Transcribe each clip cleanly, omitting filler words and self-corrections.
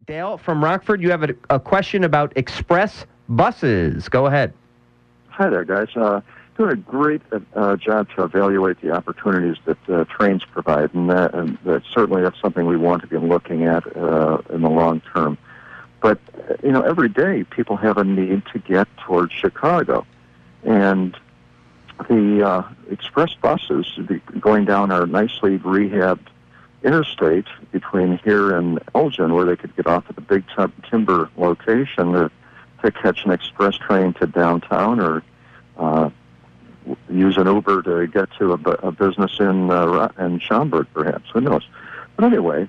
Dale from Rockford, you have a question about express buses. Go ahead. Hi there, guys. Doing a great job to evaluate the opportunities that trains provide, and that certainly that's something we want to be looking at in the long term. But, every day people have a need to get towards Chicago, and the express buses going down our nicely rehabbed interstate between here and Elgin, where they could get off at the Big Timber location to catch an express train to downtown, or use an Uber to get to a business in Schaumburg, perhaps. Who knows? But anyway,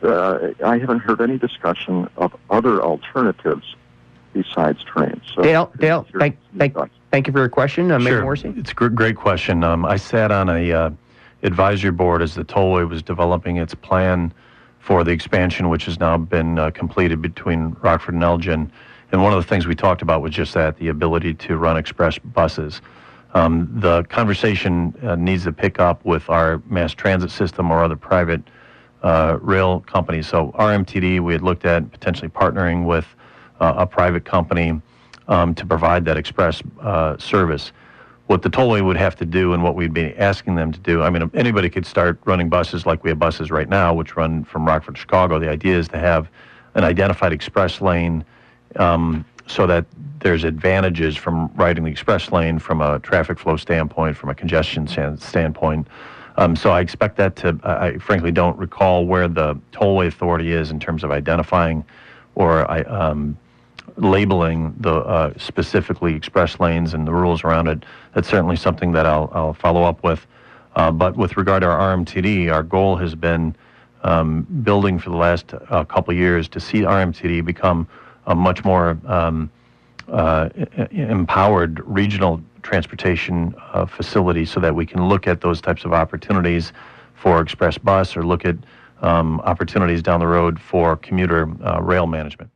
I haven't heard any discussion of other alternatives besides trains. So Dale, thank you for your question, Mayor Morrissey. It's a great question. I sat on a advisory board as the tollway was developing its plan for the expansion, which has now been completed between Rockford and Elgin. And one of the things we talked about was just that, the ability to run express buses. The conversation needs to pick up with our mass transit system or other private rail companies. So RMTD, we had looked at potentially partnering with a private company to provide that express service. What the tollway would have to do and what we'd be asking them to do, anybody could start running buses like we have buses right now, which run from Rockford to Chicago. The idea is to have an identified express lane so that there's advantages from riding the express lane from a traffic flow standpoint, from a congestion standpoint. So I expect that I frankly don't recall where the tollway authority is in terms of identifying or labeling the specifically express lanes and the rules around it. That's certainly something that I'll follow up with. But with regard to our RMTD, our goal has been building for the last couple of years to see RMTD become a much more empowered regional transportation facility, so that we can look at those types of opportunities for express bus, or look at opportunities down the road for commuter rail management.